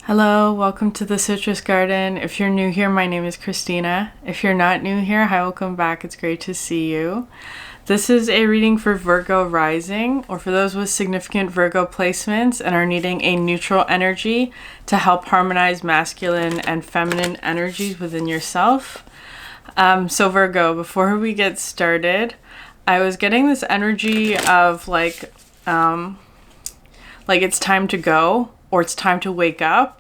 Hello, welcome to the Citrus Garden. If you're new here, my name is Christina. If you're not new here, hi, welcome back. It's great to see you. This is a reading for Virgo rising, or for those with significant Virgo placements and are needing a neutral energy to help harmonize masculine and feminine energies within yourself. So Virgo, before we get started, I was getting this energy of like it's time to go, or it's time to wake up.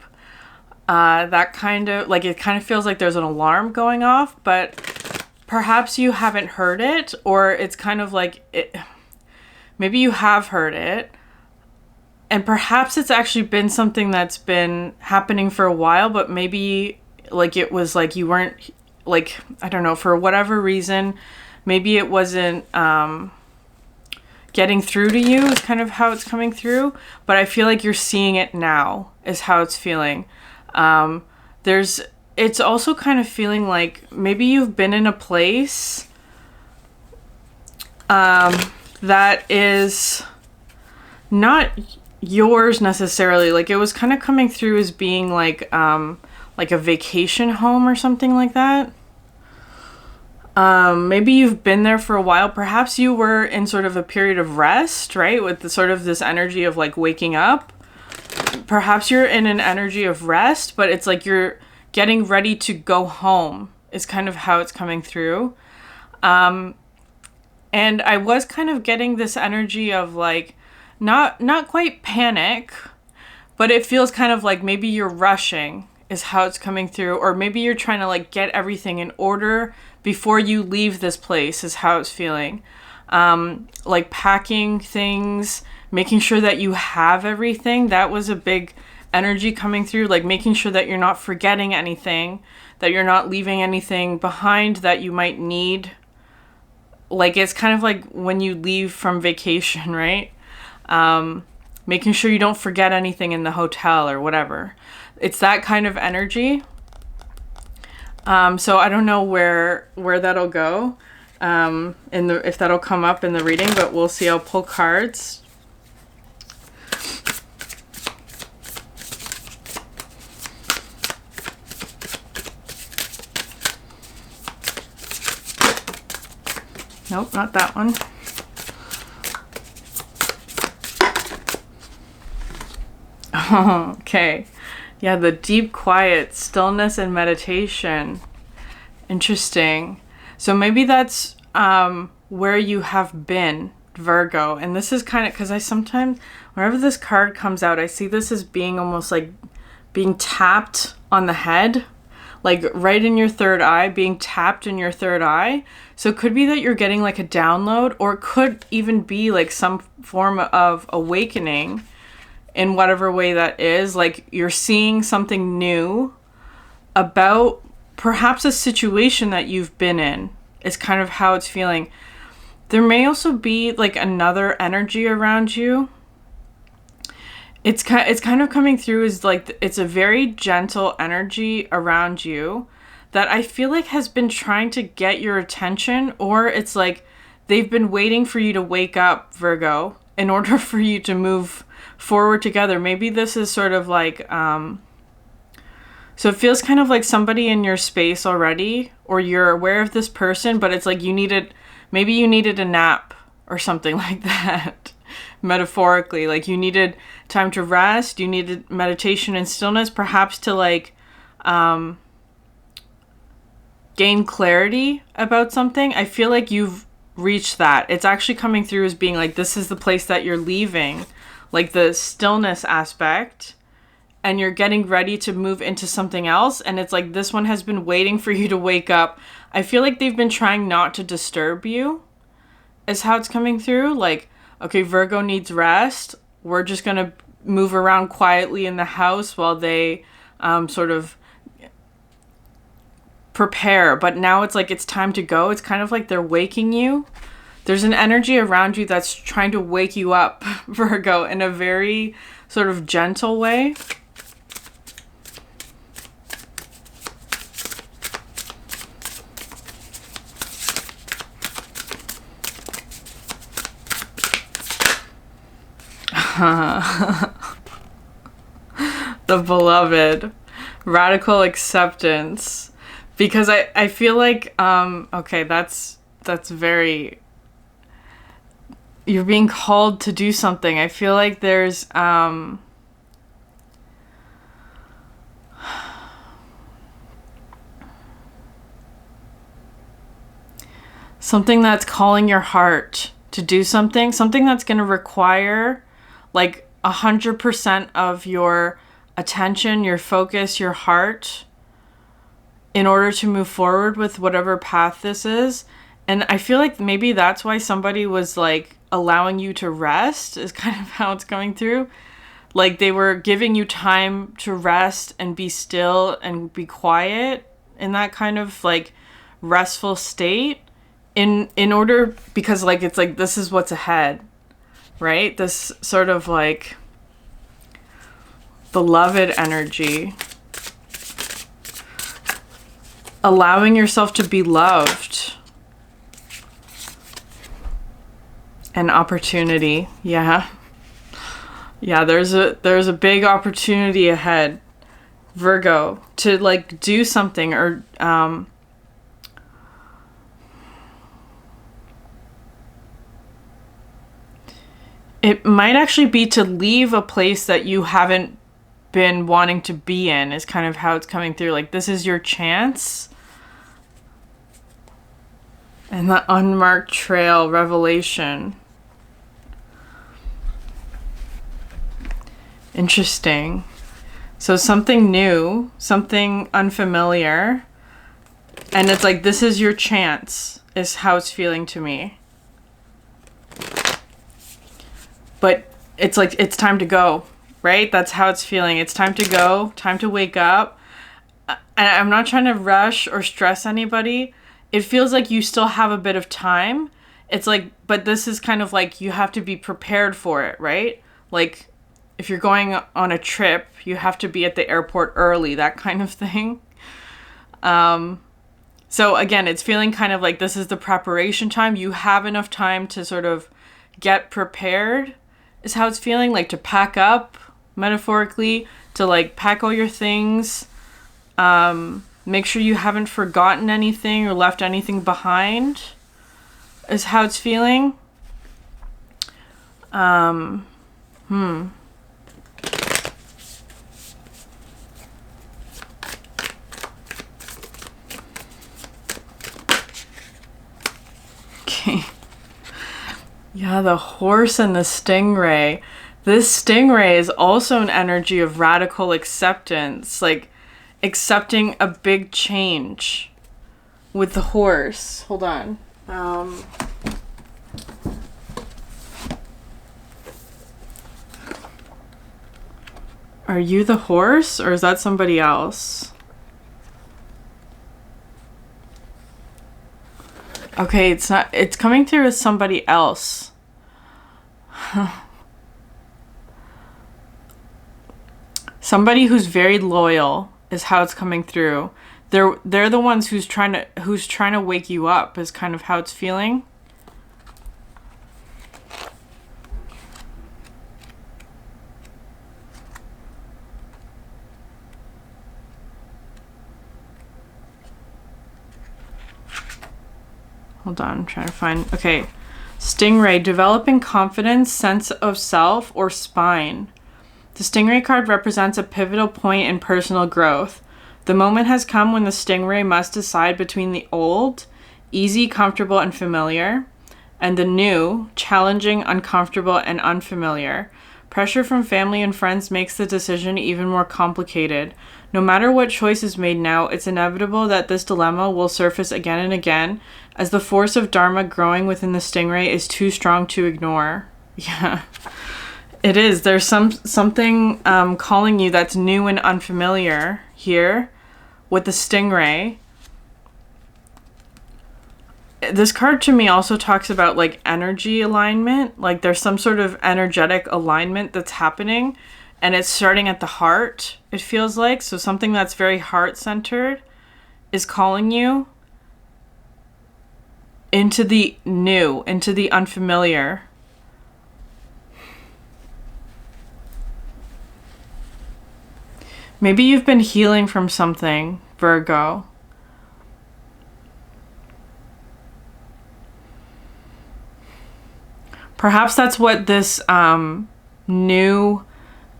That kind of, like, it kind of feels like there's an alarm going off, but perhaps you haven't heard it, or it's kind of like, maybe you have heard it, and perhaps it's actually been something that's been happening for a while, but maybe, like, it was like you weren't, like, I don't know, for whatever reason, maybe it wasn't, getting through to you is kind of how it's coming through, but I feel like you're seeing it now is how it's feeling. It's also kind of feeling like maybe you've been in a place that is not yours necessarily. Like, it was kind of coming through as being like a vacation home or something like that. Maybe you've been there for a while. Perhaps you were in sort of a period of rest, right? With the sort of this energy of like waking up. Perhaps you're in an energy of rest, but it's like you're getting ready to go home is kind of how it's coming through. And I was kind of getting this energy of like, not quite panic, but it feels kind of like maybe you're rushing is how it's coming through. Or maybe you're trying to like get everything in order before you leave this place is how it's feeling. Like packing things, making sure that you have everything. That was a big energy coming through, like making sure that you're not forgetting anything, that you're not leaving anything behind that you might need. Like, it's kind of like when you leave from vacation, right? Making sure you don't forget anything in the hotel or whatever. It's that kind of energy. So I don't know where that'll go, if that'll come up in the reading, but we'll see. I'll pull cards. Nope, not that one. Oh, okay. Yeah, the deep quiet, stillness and meditation. Interesting. So maybe that's where you have been, Virgo. And this is kind of, because I sometimes, whenever this card comes out, I see this as being almost like being tapped on the head. Like right in your third eye, being tapped in your third eye. So it could be that you're getting like a download, or it could even be like some form of awakening in whatever way that is. Like you're seeing something new about perhaps a situation that you've been in. It's kind of how it's feeling. There may also be like another energy around you. It's kind of coming through as like it's a very gentle energy around you that I feel like has been trying to get your attention, or it's like they've been waiting for you to wake up, Virgo, in order for you to move forward together. Maybe this is sort of like, so it feels kind of like somebody in your space already, or you're aware of this person, but it's like maybe you needed a nap or something like that. Metaphorically, like you needed time to rest, you needed meditation and stillness, perhaps to like gain clarity about something. I feel like you've reached that. It's actually coming through as being like, this is the place that you're leaving, like the stillness aspect, and you're getting ready to move into something else. And it's like, this one has been waiting for you to wake up. I feel like they've been trying not to disturb you is how it's coming through. Like, okay, Virgo needs rest. We're just going to move around quietly in the house while they sort of prepare. But now it's like it's time to go. It's kind of like they're waking you. There's an energy around you that's trying to wake you up, Virgo, in a very sort of gentle way. The beloved. Radical acceptance. Because I feel like, okay, that's very, you're being called to do something. I feel like there's, something that's calling your heart to do something that's going to require like 100% of your attention, your focus, your heart in order to move forward with whatever path this is. And I feel like maybe that's why somebody was like allowing you to rest, is kind of how it's coming through. Like they were giving you time to rest and be still and be quiet in that kind of like restful state in order, because like it's like this is what's ahead, right? This sort of like beloved energy. Allowing yourself to be loved. An opportunity. Yeah. Yeah, there's a big opportunity ahead, Virgo, to like do something or it might actually be to leave a place that you haven't been wanting to be in, is kind of how it's coming through. Like this is your chance. And the unmarked trail, revelation. Interesting. So something new, something unfamiliar. And it's like, this is your chance, is how it's feeling to me. But it's like, it's time to go, right? That's how it's feeling. It's time to go, time to wake up. And I'm not trying to rush or stress anybody. It feels like you still have a bit of time. It's like, but this is kind of like, you have to be prepared for it, right? Like, if you're going on a trip, you have to be at the airport early, that kind of thing. So again, it's feeling kind of like this is the preparation time. You have enough time to sort of get prepared, is how it's feeling. Like to pack up, metaphorically, to like pack all your things. Make sure you haven't forgotten anything or left anything behind, is how it's feeling. Okay. Yeah, the horse and the stingray. This stingray is also an energy of radical acceptance, like accepting a big change with the horse. Hold on. Are you the horse or is that somebody else? Okay, it's not, it's coming through as somebody else. Somebody who's very loyal is how it's coming through. They're the ones who's trying to wake you up, is kind of how it's feeling. Hold on, I'm trying to find... Okay. Stingray, developing confidence, sense of self, or spine. The Stingray card represents a pivotal point in personal growth. The moment has come when the Stingray must decide between the old, easy, comfortable, and familiar, and the new, challenging, uncomfortable, and unfamiliar. Pressure from family and friends makes the decision even more complicated. No matter what choice is made now, it's inevitable that this dilemma will surface again and again, as the force of Dharma growing within the Stingray is too strong to ignore. Yeah, it is. There's something calling you that's new and unfamiliar here with the Stingray. This card to me also talks about like energy alignment. Like there's some sort of energetic alignment that's happening, and it's starting at the heart, it feels like. So something that's very heart-centered is calling you into the new, into the unfamiliar. Maybe you've been healing from something, Virgo. Perhaps that's what this new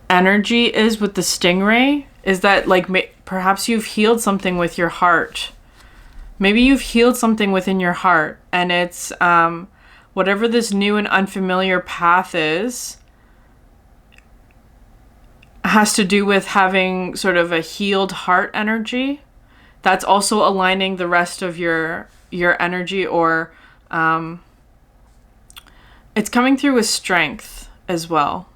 energy is with the stingray, is that like perhaps you've healed something with your heart. Maybe you've healed something within your heart, and it's whatever this new and unfamiliar path is has to do with having sort of a healed heart energy that's also aligning the rest of your energy, or it's coming through with strength as well.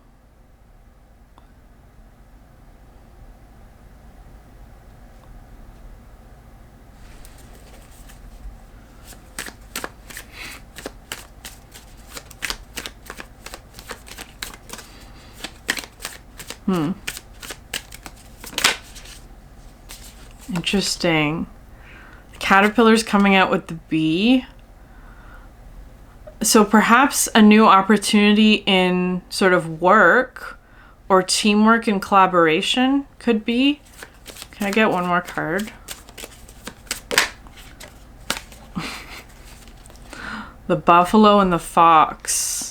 Interesting. The caterpillar's coming out with the bee. So perhaps a new opportunity in sort of work or teamwork and collaboration could be. Can I get one more card? The buffalo and the fox.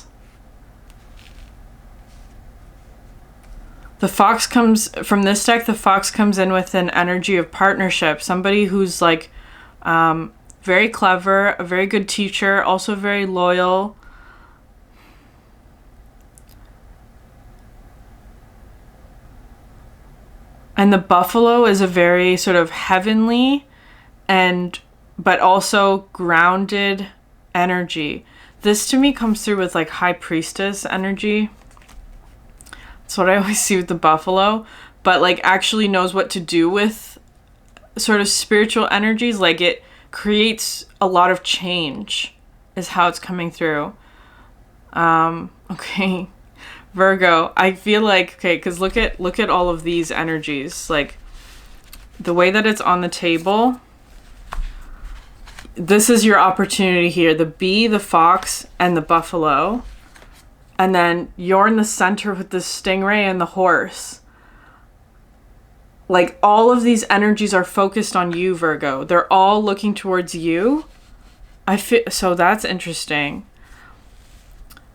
The fox comes from this deck. The fox comes in with an energy of partnership. Somebody who's like very clever, a very good teacher, also very loyal. And the buffalo is a very sort of heavenly but also grounded energy. This to me comes through with like high priestess energy. That's what I always see with the buffalo, but like actually knows what to do with sort of spiritual energies. Like it creates a lot of change is how it's coming through. Okay. Virgo, I feel like, okay, because look at all of these energies, like the way that it's on the table. This is your opportunity here, the bee, the fox, and the buffalo. And then you're in the center with the stingray and the horse. Like all of these energies are focused on you, Virgo. They're all looking towards you. So that's interesting.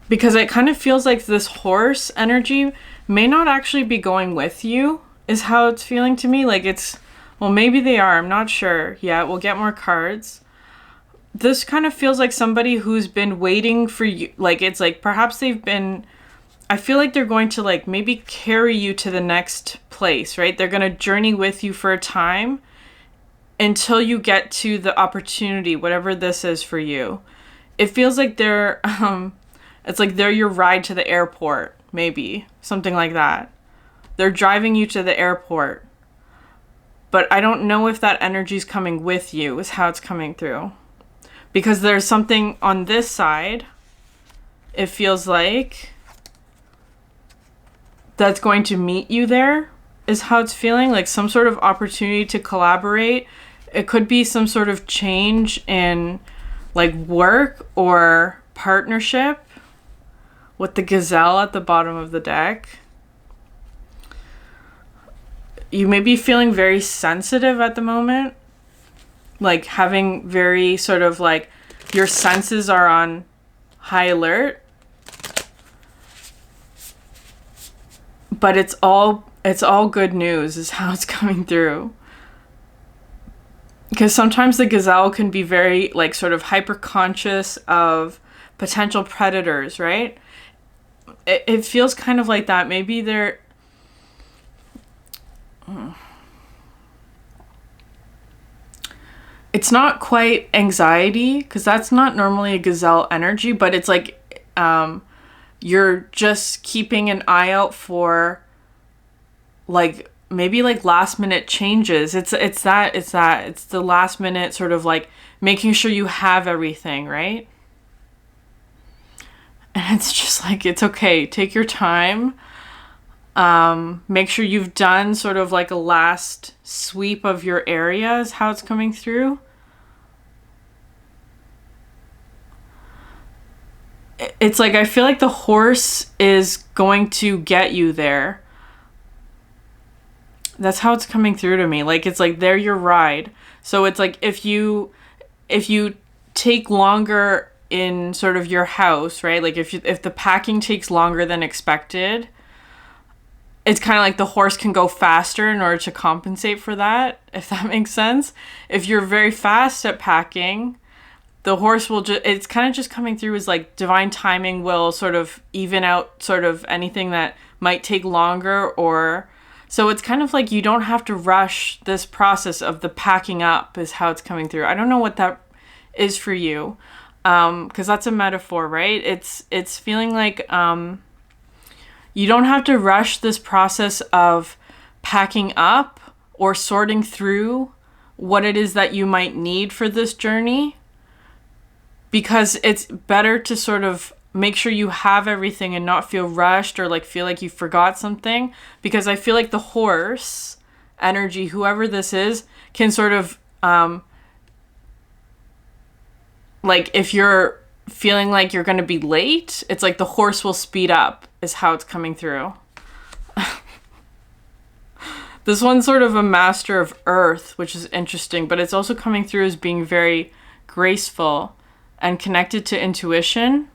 Because it kind of feels like this horse energy may not actually be going with you, is how it's feeling to me. Like well, maybe they are. I'm not sure yet. We'll get more cards. This kind of feels like somebody who's been waiting for you. Like it's like perhaps I feel like they're going to like maybe carry you to the next place, right? They're going to journey with you for a time until you get to the opportunity, whatever this is for you. It feels like it's like they're your ride to the airport, maybe something like that. They're driving you to the airport, but I don't know if that energy's coming with you is how it's coming through. Because there's something on this side, it feels like, that's going to meet you there, is how it's feeling. Like some sort of opportunity to collaborate. It could be some sort of change in like work or partnership with the gazelle at the bottom of the deck. You may be feeling very sensitive at the moment. Like having very sort of like your senses are on high alert. But it's all good news is how it's coming through. Because sometimes the gazelle can be very like sort of hyper conscious of potential predators, right? It feels kind of like that. Maybe they're it's not quite anxiety, because that's not normally a gazelle energy, but it's like you're just keeping an eye out for like maybe like last minute changes. It's the last minute sort of like making sure you have everything, right? And it's just like, it's okay. Take your time. Make sure you've done sort of like a last sweep of your area is how it's coming through. It's like, I feel like the horse is going to get you there. That's how it's coming through to me. Like, it's like they're your ride. So it's like if you take longer in sort of your house, right? Like if the packing takes longer than expected, it's kind of like the horse can go faster in order to compensate for that, if that makes sense. If you're very fast at packing, the horse will just, it's kind of just coming through as like divine timing will sort of even out sort of anything that might take longer, or so it's kind of like you don't have to rush this process of the packing up is how it's coming through. I don't know what that is for you, because that's a metaphor, right? It's feeling like you don't have to rush this process of packing up or sorting through what it is that you might need for this journey, because it's better to sort of make sure you have everything and not feel rushed or like feel like you forgot something, because I feel like the horse energy, whoever this is, can sort of like if you're feeling like you're going to be late, it's like the horse will speed up is how it's coming through. This one's sort of a master of earth, which is interesting, but it's also coming through as being very graceful and connected to intuition.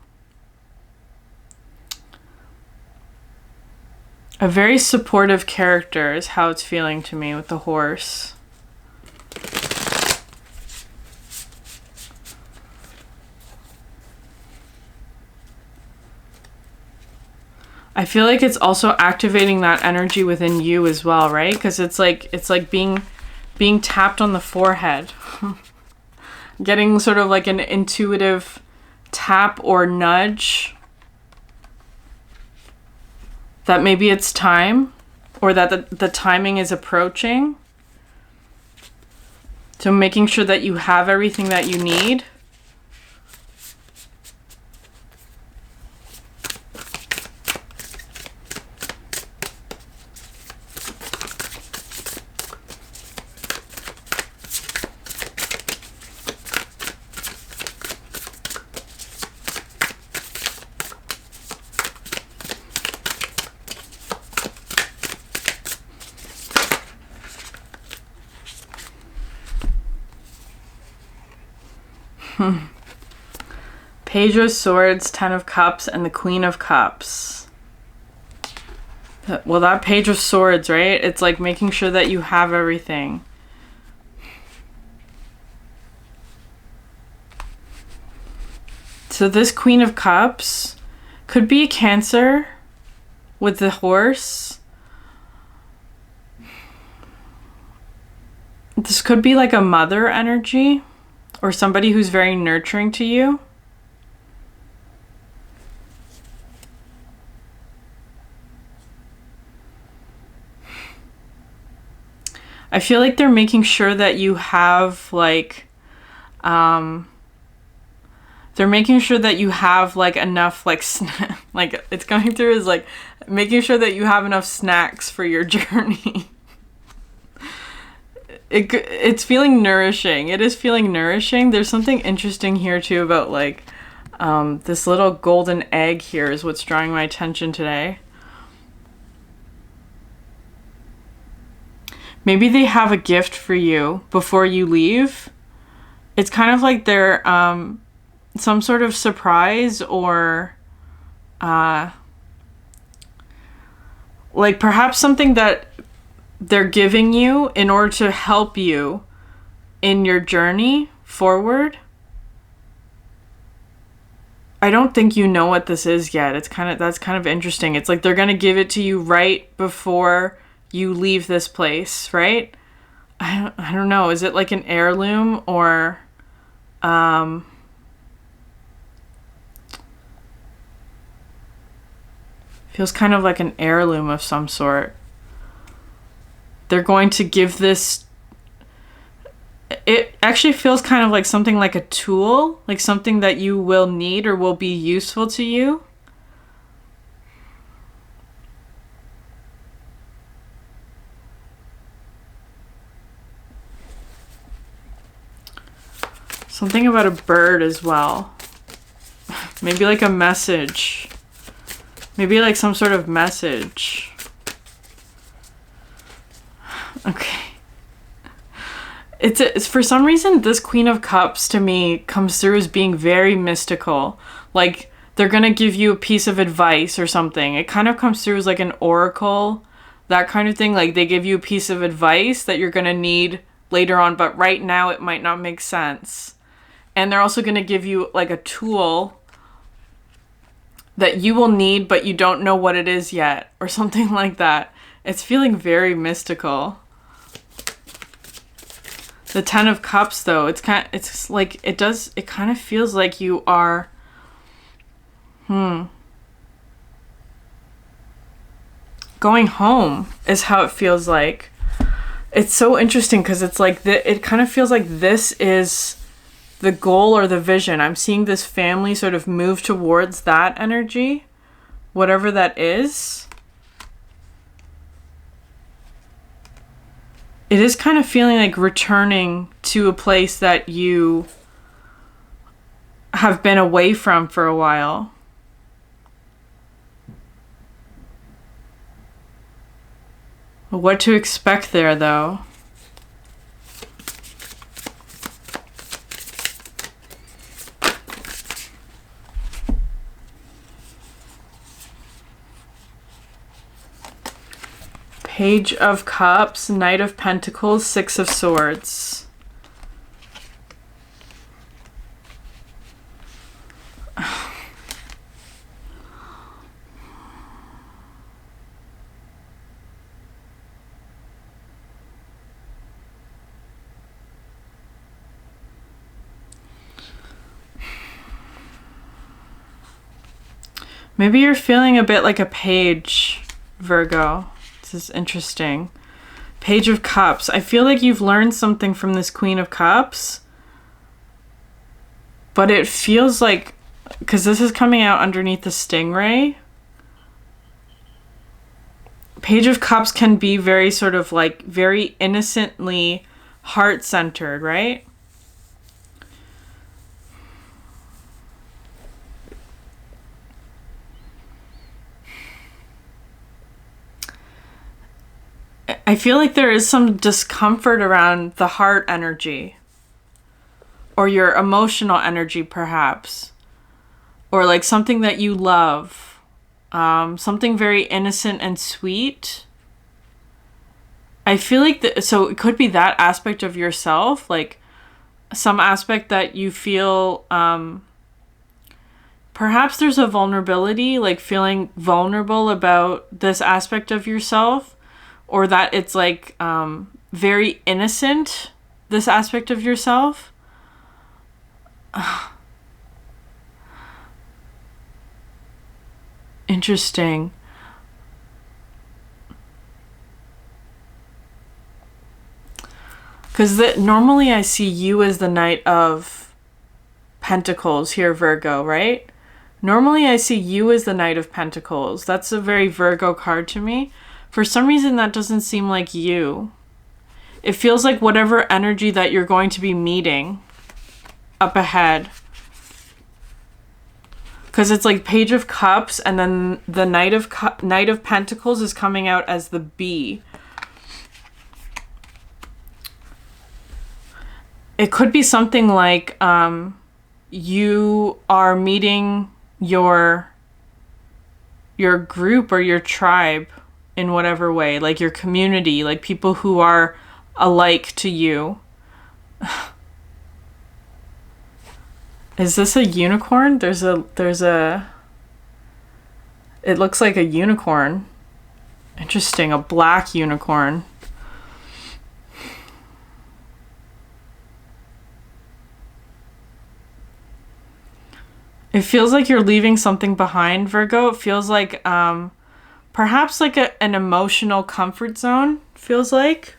A very supportive character is how it's feeling to me with the horse. I feel like it's also activating that energy within you as well, right? Because it's like being tapped on the forehead. Getting sort of like an intuitive tap or nudge that maybe it's time, or that the timing is approaching. So making sure that you have everything that you need. Page of Swords, Ten of Cups, and the Queen of Cups. Well, that Page of Swords, right? It's like making sure that you have everything. So this Queen of Cups could be a Cancer with the horse. This could be like a mother energy, or somebody who's very nurturing to you. I feel like they're making sure that you have like, they're making sure that you have like enough like like it's coming through as like making sure that you have enough snacks for your journey. It's feeling nourishing. It is feeling nourishing. There's something interesting here too about like this little golden egg here is what's drawing my attention today. Maybe they have a gift for you before you leave. It's kind of like they're some sort of surprise, or like perhaps something that they're giving you in order to help you in your journey forward. I don't think you know what this is yet. That's kind of interesting. It's like they're going to give it to you right before you leave this place, right? I don't know. Is it like an heirloom, or feels kind of like an heirloom of some sort. They're going to give this, it actually feels kind of like something like a tool, like something that you will need or will be useful to you. Something about a bird as well. Maybe like a message. Maybe like some sort of message. Okay. It's for some reason this Queen of Cups to me comes through as being very mystical. Like they're going to give you a piece of advice or something. It kind of comes through as like an oracle, that kind of thing. Like they give you a piece of advice that you're going to need later on, but right now it might not make sense. And they're also going to give you like a tool that you will need, but you don't know what it is yet, or something like that. It's feeling very mystical. The Ten of Cups, though, it kind of feels like you are, going home is how it feels like. It's so interesting because it's like, it kind of feels like this is the goal or the vision. I'm seeing this family sort of move towards that energy, whatever that is. It is kind of feeling like returning to a place that you have been away from for a while. What to expect there, though? Page of Cups, Knight of Pentacles, Six of Swords. Maybe you're feeling a bit like a page, Virgo. This is interesting. Page of Cups. I feel like you've learned something from this Queen of Cups. But it feels like, because this is coming out underneath the stingray. Page of Cups can be very sort of like, very innocently heart-centered, right? I feel like there is some discomfort around the heart energy. Or your emotional energy, perhaps. Or like something that you love. Something very innocent and sweet. I feel like, so it could be that aspect of yourself. Like some aspect that you feel, perhaps there's a vulnerability, like feeling vulnerable about this aspect of yourself. Or that it's like very innocent, this aspect of yourself. Interesting. Because normally I see you as the Knight of Pentacles here, Virgo, right? Normally I see you as the Knight of Pentacles. That's a very Virgo card to me. For some reason, that doesn't seem like you. It feels like whatever energy that you're going to be meeting up ahead. Because it's like Page of Cups, and then the Knight of Pentacles is coming out as the bee. It could be something like you are meeting your group or your tribe in whatever way, like your community, like people who are alike to you. Is this a unicorn? There's a it looks like a unicorn. Interesting, a black unicorn. It feels like you're leaving something behind, Virgo. It feels like perhaps like an emotional comfort zone, feels like.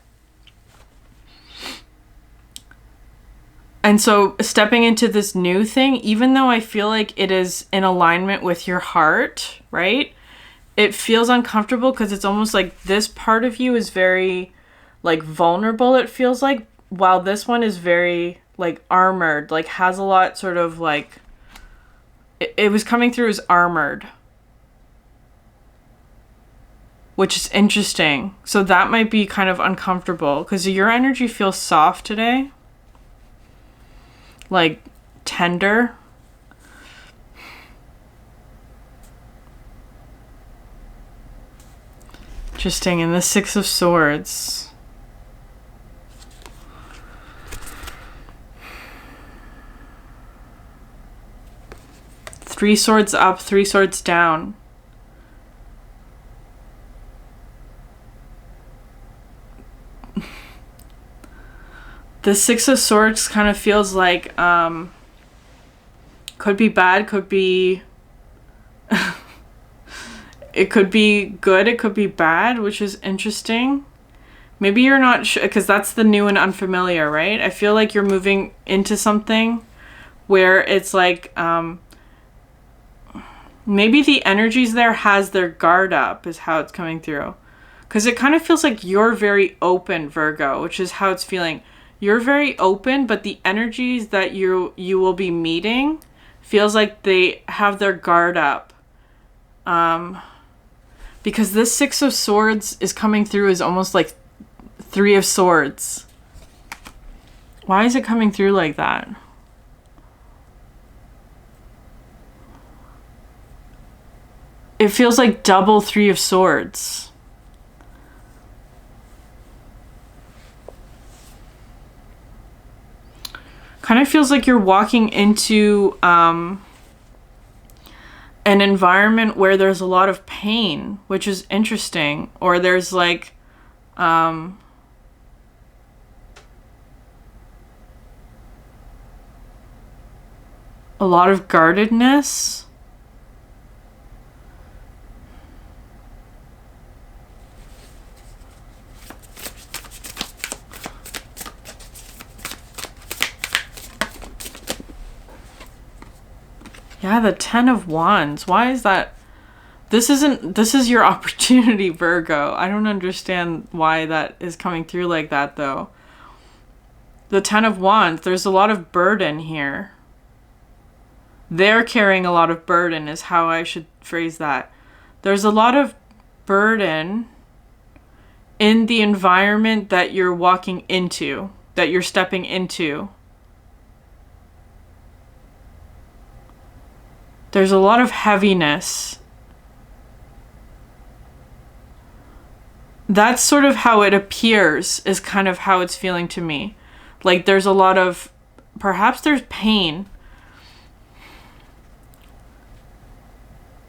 And so stepping into this new thing, even though I feel like it is in alignment with your heart, right? It feels uncomfortable because it's almost like this part of you is very like vulnerable, it feels like, while this one is very like armored, like has a lot sort of like, it was coming through as armored. which is interesting. So that might be kind of uncomfortable because your energy feels soft today. Like tender. Interesting. And the Six of Swords. Three swords up, three swords down. The Six of Swords kind of feels like, could be bad, could be, it could be good, it could be bad, which is interesting. Maybe you're not sure, because that's the new and unfamiliar, right? I feel like you're moving into something where it's like, maybe the energies there has their guard up, is how it's coming through. Because it kind of feels like you're very open, Virgo, which is how it's feeling. You're very open, but the energies that you will be meeting feels like they have their guard up. Because this Six of Swords is coming through as almost like Three of Swords. Why is it coming through like that? It feels like double Three of Swords. Kind of feels like you're walking into an environment where there's a lot of pain, which is interesting. Or there's like a lot of guardedness. Yeah, the Ten of Wands. Why is that? This is your opportunity, Virgo. I don't understand why that is coming through like that, though. The Ten of Wands, there's a lot of burden here. They're carrying a lot of burden is how I should phrase that. There's a lot of burden in the environment that you're walking into, that you're stepping into. There's a lot of heaviness. That's sort of how it appears, is kind of how it's feeling to me. Like there's a lot of, perhaps there's pain.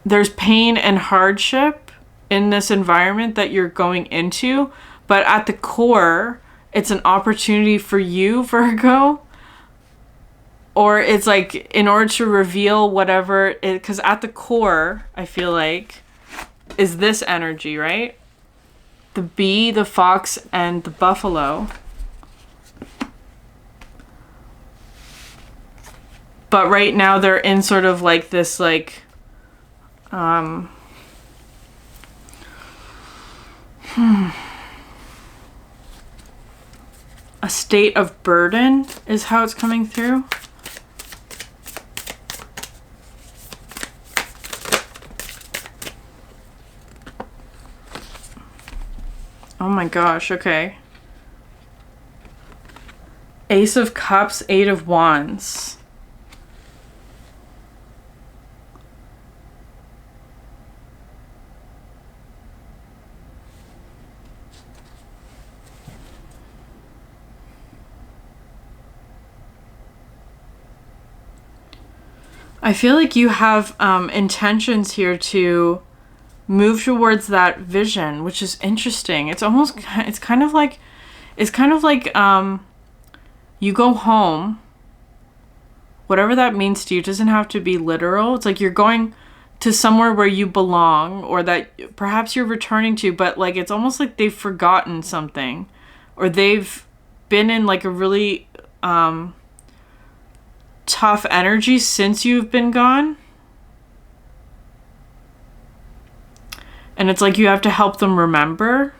There's pain and hardship in this environment that you're going into, but at the core, it's an opportunity for you, Virgo. Or it's like in order to reveal whatever it, because at the core, I feel like, is this energy, right? The bee, the fox, and the buffalo. But right now they're in sort of like this like, a state of burden is how it's coming through. Oh my gosh, okay. Ace of Cups, Eight of Wands. I feel like you have intentions here to move towards that vision, which is interesting. It's kind of like you go home, whatever that means to you. It doesn't have to be literal. It's like you're going to somewhere where you belong, or that perhaps you're returning to, but like it's almost like they've forgotten something, or they've been in like a really tough energy since you've been gone. And it's like you have to help them remember.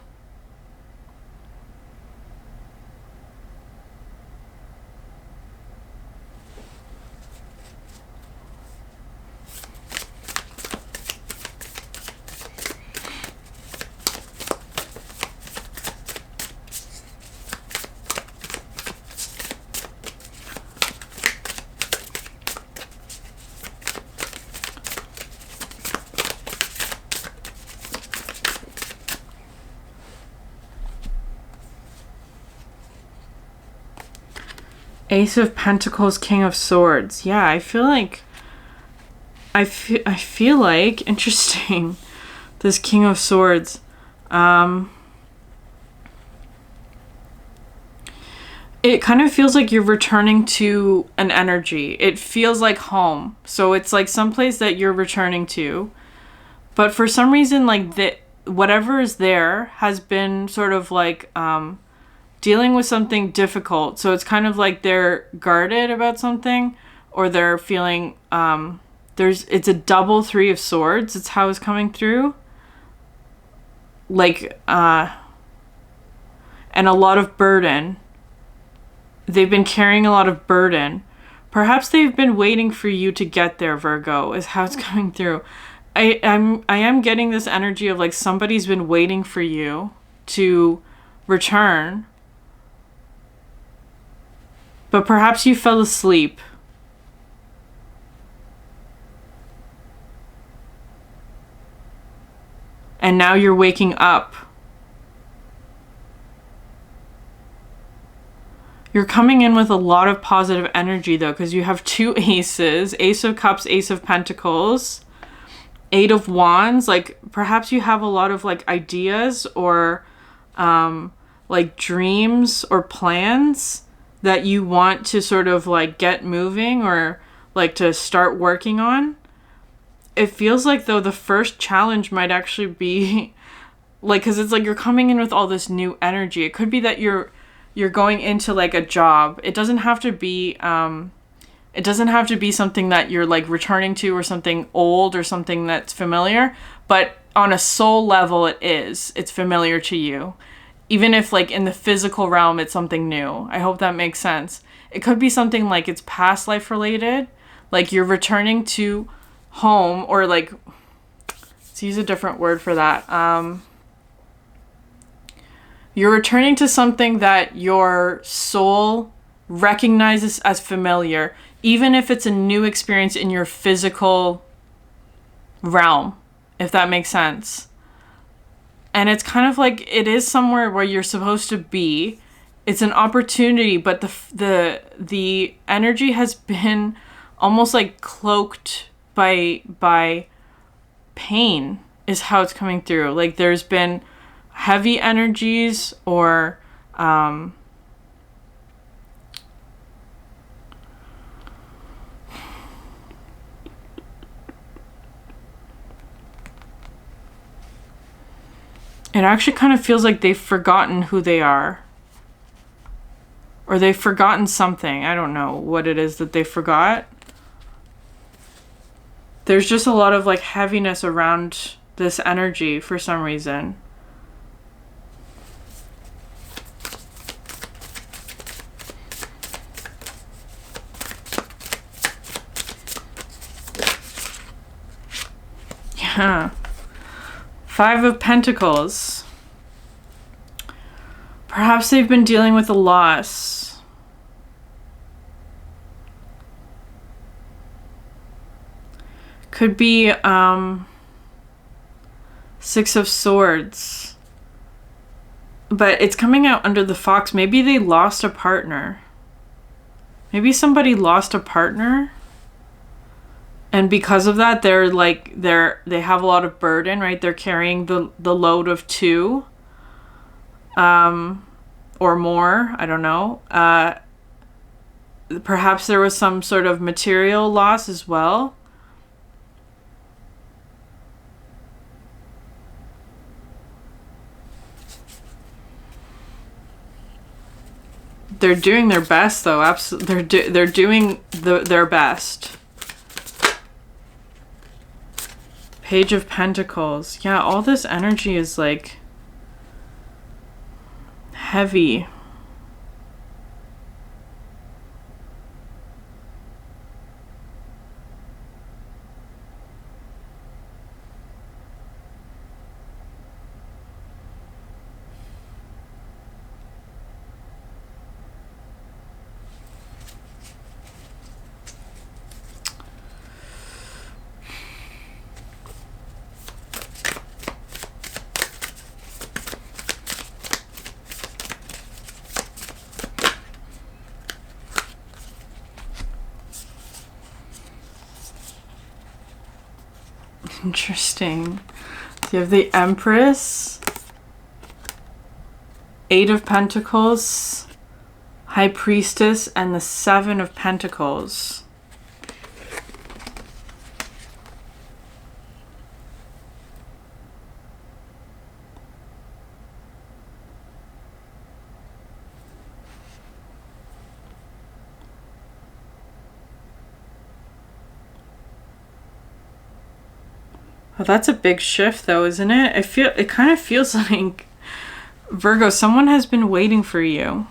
Ace of Pentacles, King of Swords. Yeah, I feel like interesting. This King of Swords. It kind of feels like you're returning to an energy. It feels like home. So it's like someplace that you're returning to. But for some reason, like whatever is there has been sort of like dealing with something difficult. So it's kind of like they're guarded about something, or they're feeling it's a double 3 of Swords. It's how it's coming through. Like and a lot of burden. They've been carrying a lot of burden. Perhaps they've been waiting for you to get there, Virgo, is how it's coming through. I am getting this energy of like somebody's been waiting for you to return. But perhaps you fell asleep. And now you're waking up. You're coming in with a lot of positive energy though, because you have 2 aces, Ace of Cups, Ace of Pentacles, 8 of Wands. Like perhaps you have a lot of like ideas or like dreams or plans that you want to sort of like get moving or like to start working on. It feels like though the first challenge might actually be like, because it's like you're coming in with all this new energy. It could be that you're going into like a job. It doesn't have to be something that you're like returning to or something old or something that's familiar, but on a soul level it's familiar to you. Even if like in the physical realm it's something new. I hope that makes sense. It could be something like it's past life related, like you're returning to home, or like, let's use a different word for that. You're returning to something that your soul recognizes as familiar, even if it's a new experience in your physical realm, if that makes sense. And it's kind of like it is somewhere where you're supposed to be. It's an opportunity, but the energy has been almost like cloaked by pain is how it's coming through. Like there's been heavy energies or it actually kind of feels like they've forgotten who they are, or they've forgotten something. I don't know what it is that they forgot. There's just a lot of like heaviness around this energy for some reason. Yeah. 5 of Pentacles. Perhaps they've been dealing with a loss. Could be 6 of Swords. But it's coming out under the Fox. Maybe they lost a partner. Maybe somebody lost a partner. And because of that, they're like they have a lot of burden, right? They're carrying the load of 2 or more, I don't know. Perhaps there was some sort of material loss as well. They're doing their best though. Absolutely. They're doing their best. Page of Pentacles. Yeah, all this energy is like heavy. Interesting. So you have the Empress, Eight of Pentacles, High Priestess, and the Seven of Pentacles. Well, that's a big shift though, isn't it? It kind of feels like, Virgo, someone has been waiting for you.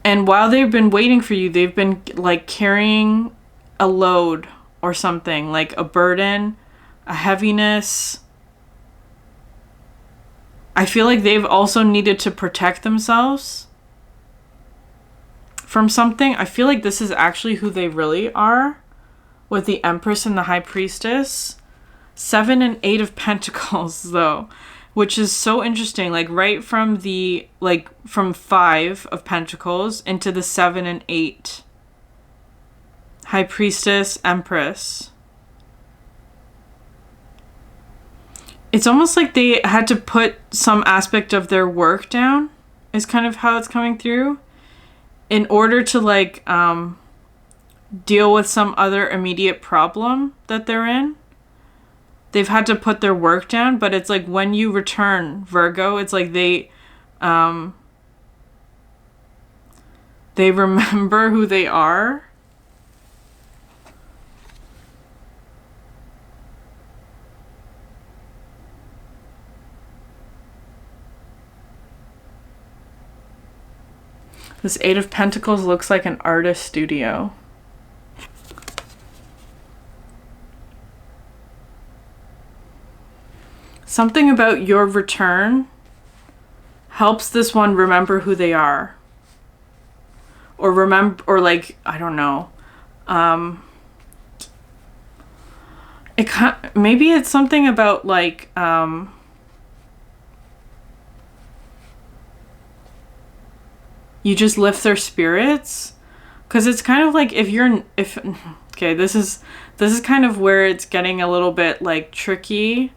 And while they've been waiting for you, they've been like carrying a load or something, like a burden, a heaviness. I feel like they've also needed to protect themselves from something. I feel like this is actually who they really are, with the Empress and the High Priestess. 7 and 8 of Pentacles though, which is so interesting. Like right from the, like from 5 of Pentacles into the 7 and 8. High Priestess, Empress. It's almost like they had to put some aspect of their work down, is kind of how it's coming through, in order to like deal with some other immediate problem that they're in. They've had to put their work down, but it's like when you return, Virgo, it's like they remember who they are. This 8 of Pentacles looks like an artist studio. Something about your return helps this one remember who they are. Or remember, or like, I don't know. Maybe it's something about like, you just lift their spirits, because it's kind of like okay, this is kind of where it's getting a little bit like tricky,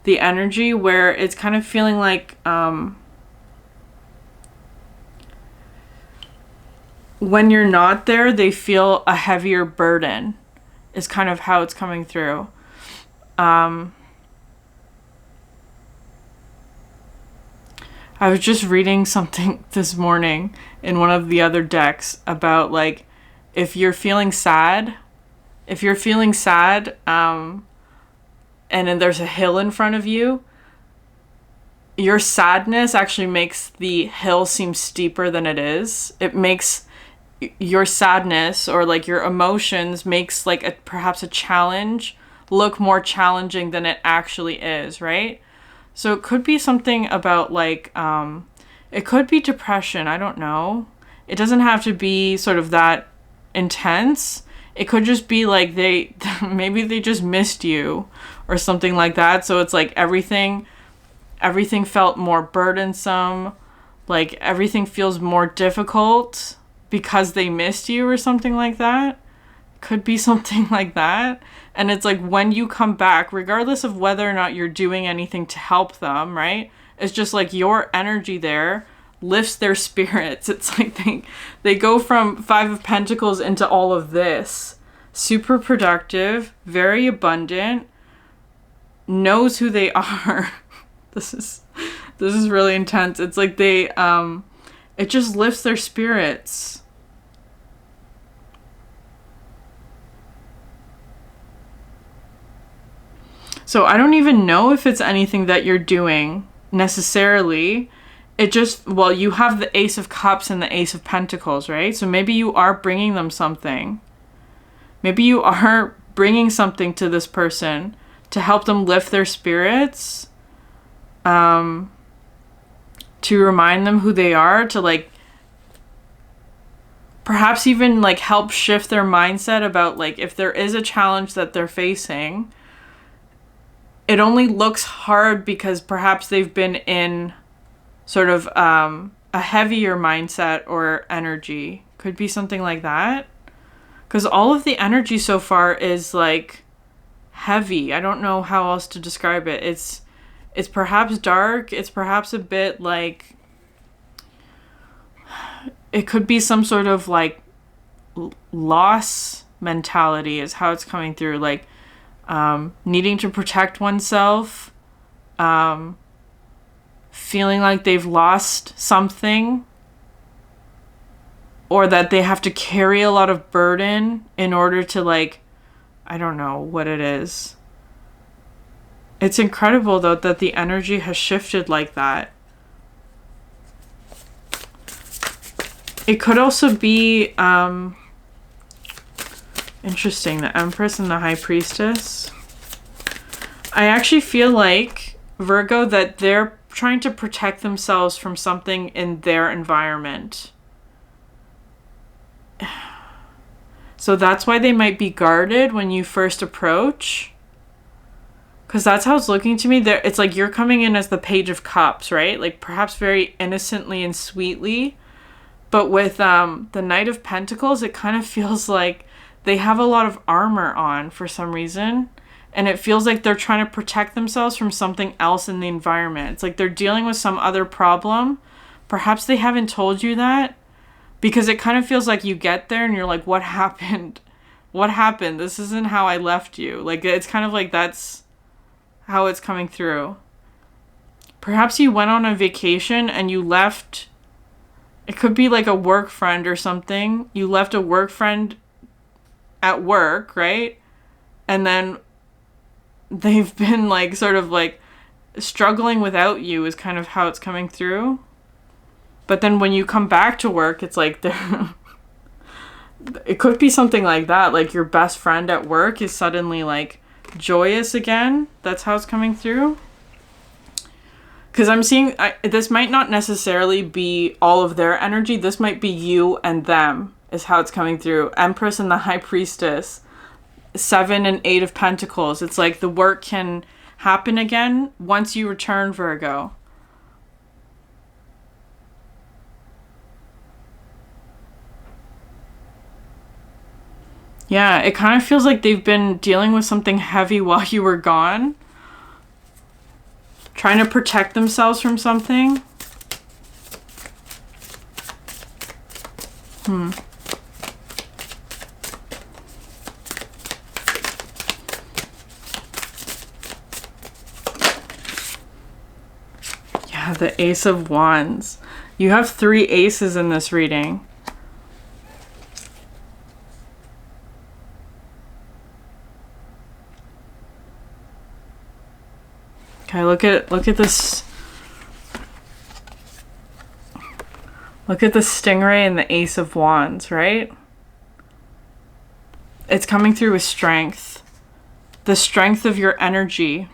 the energy, where it's kind of feeling like when you're not there, they feel a heavier burden, is kind of how it's coming through. I was just reading something this morning in one of the other decks about like, if you're feeling sad, and then there's a hill in front of you, your sadness actually makes the hill seem steeper than it is. It makes your sadness, or like your emotions, makes like perhaps a challenge look more challenging than it actually is, right? So it could be something about like, it could be depression. I don't know. It doesn't have to be sort of that intense. It could just be like maybe they just missed you or something like that. So it's like everything felt more burdensome. Like everything feels more difficult because they missed you or something like that. Could be something like that. And it's like when you come back, regardless of whether or not you're doing anything to help them, right? It's just like your energy there lifts their spirits. It's like they go from 5 of Pentacles into all of this. Super productive, very abundant, knows who they are. This is really intense. It's like it just lifts their spirits. So I don't even know if it's anything that you're doing necessarily. It just, well, you have the Ace of Cups and the Ace of Pentacles, right? So maybe you are bringing them something. Maybe you are bringing something to this person to help them lift their spirits, to remind them who they are, to like perhaps even like help shift their mindset about like if there is a challenge that they're facing, it only looks hard because perhaps they've been in sort of a heavier mindset or energy. Could be something like that. Because all of the energy so far is like heavy. I don't know how else to describe it. It's perhaps dark. It's perhaps a bit like, it could be some sort of like loss mentality is how it's coming through. Like needing to protect oneself, feeling like they've lost something, or that they have to carry a lot of burden in order to, like, I don't know what it is. It's incredible, though, that the energy has shifted like that. It could also be, interesting, the Empress and the High Priestess. I actually feel like, Virgo, that they're trying to protect themselves from something in their environment. So that's why they might be guarded when you first approach. Because that's how it's looking to me. It's like you're coming in as the Page of Cups, right? Like perhaps very innocently and sweetly. But with the Knight of Pentacles, it kind of feels like they have a lot of armor on for some reason. And it feels like they're trying to protect themselves from something else in the environment. It's like they're dealing with some other problem. Perhaps they haven't told you that. Because it kind of feels like you get there and you're like, what happened? What happened? This isn't how I left you. Like, it's kind of like that's how it's coming through. Perhaps you went on a vacation and you left. It could be like a work friend or something. You left a work friend at work, right? And then they've been like sort of like struggling without you is kind of how it's coming through. But then when you come back to work, it's like it could be something like that. Like your best friend at work is suddenly like joyous again. That's how it's coming through. Because I'm seeing, this might not necessarily be all of their energy. This might be you and them is how it's coming through. Empress and the High Priestess. 7 and 8 of Pentacles. It's like the work can happen again once you return, Virgo. Yeah, it kind of feels like they've been dealing with something heavy while you were gone. Trying to protect themselves from something. Yeah, the Ace of Wands. You have 3 aces in this reading. Okay, look at this. Look at the Stingray and the Ace of Wands, right? It's coming through with strength. The strength of your energy.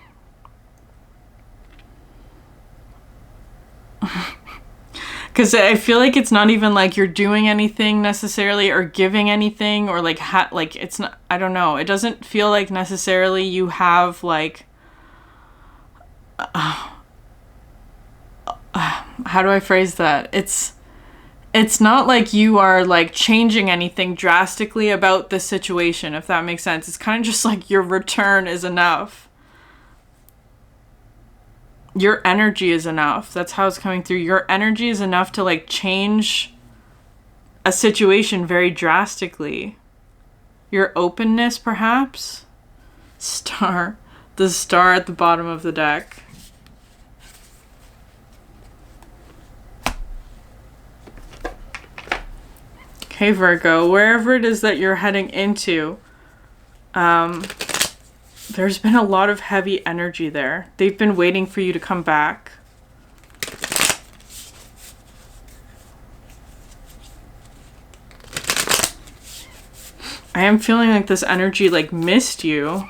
Because I feel like it's not even like you're doing anything necessarily or giving anything or like like it's not, I don't know. It doesn't feel like necessarily you have like how do I phrase that? It's not like you are like changing anything drastically about the situation, if that makes sense. It's kind of just like your return is enough. Your energy is enough. That's how it's coming through. Your energy is enough to like change a situation very drastically. Your openness, perhaps. Star. The star at the bottom of the deck. Okay, Virgo, wherever it is that you're heading into, there's been a lot of heavy energy there. They've been waiting for you to come back. I am feeling like this energy like missed you.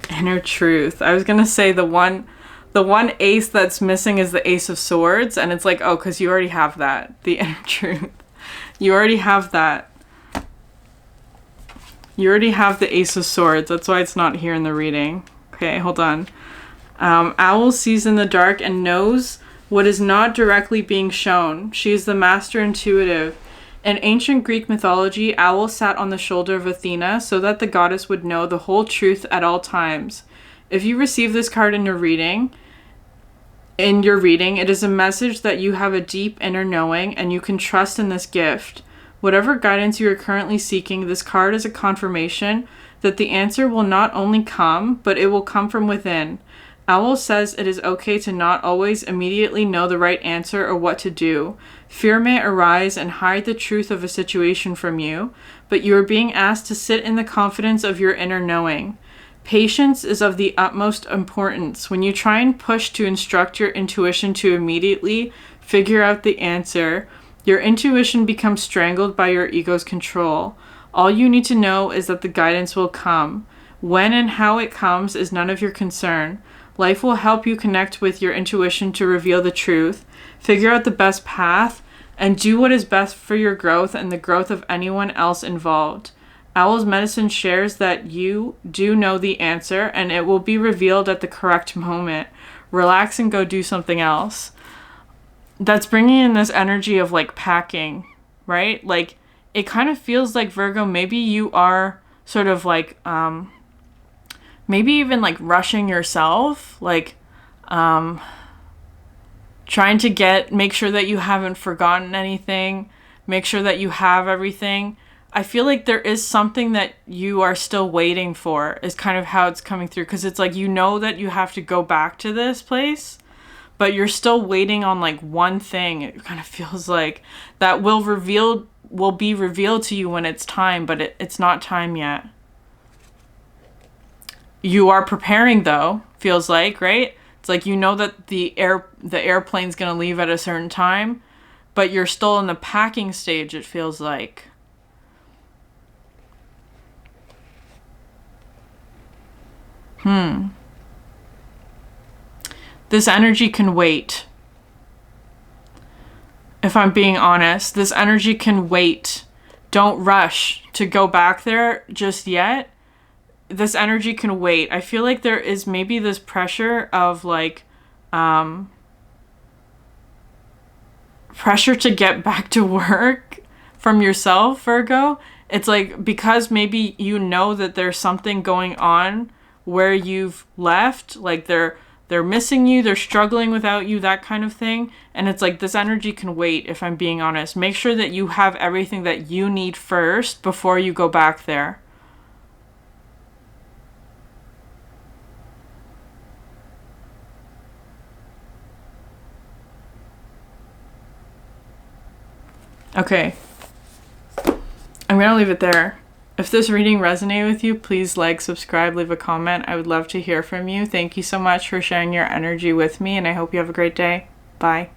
Inner truth. I was gonna say the one ace that's missing is the Ace of Swords, and it's like, oh, because you already have that. The inner truth. You already have that. You already have the Ace of Swords. That's why it's not here in the reading. Okay, hold on. Owl sees in the dark and knows what is not directly being shown. She is the master intuitive. In ancient Greek mythology, Owl sat on the shoulder of Athena so that the goddess would know the whole truth at all times. If you receive this card in your reading, it is a message that you have a deep inner knowing and you can trust in this gift. Whatever guidance you are currently seeking, this card is a confirmation that the answer will not only come, but it will come from within. Owl says it is okay to not always immediately know the right answer or what to do. Fear may arise and hide the truth of a situation from you, but you are being asked to sit in the confidence of your inner knowing. Patience is of the utmost importance. When you try and push to instruct your intuition to immediately figure out the answer, your intuition becomes strangled by your ego's control. All you need to know is that the guidance will come. When and how it comes is none of your concern. Life will help you connect with your intuition to reveal the truth, figure out the best path, and do what is best for your growth and the growth of anyone else involved. Owl's medicine shares that you do know the answer and it will be revealed at the correct moment. Relax and go do something else. That's bringing in this energy of like packing, right? Like it kind of feels like, Virgo, maybe you are sort of like, maybe even like rushing yourself, like trying to make sure that you haven't forgotten anything, make sure that you have everything. I feel like there is something that you are still waiting for, is kind of how it's coming through. Because it's like, you know that you have to go back to this place, but you're still waiting on like one thing. It kind of feels like that will be revealed to you when it's time, but it's not time yet. You are preparing though, feels like, right? It's like, you know that the airplane's going to leave at a certain time, but you're still in the packing stage, it feels like. This energy can wait. If I'm being honest, this energy can wait. Don't rush to go back there just yet. This energy can wait. I feel like there is maybe this pressure of like, pressure to get back to work from yourself, Virgo. It's like, because maybe you know that there's something going on where you've left, like they're missing you, they're struggling without you, that kind of thing. And it's like, this energy can wait, if I'm being honest. Make sure that you have everything that you need first before you go back there. Okay, I'm gonna leave it there. If this reading resonated with you, please like, subscribe, leave a comment. I would love to hear from you. Thank you so much for sharing your energy with me, and I hope you have a great day. Bye.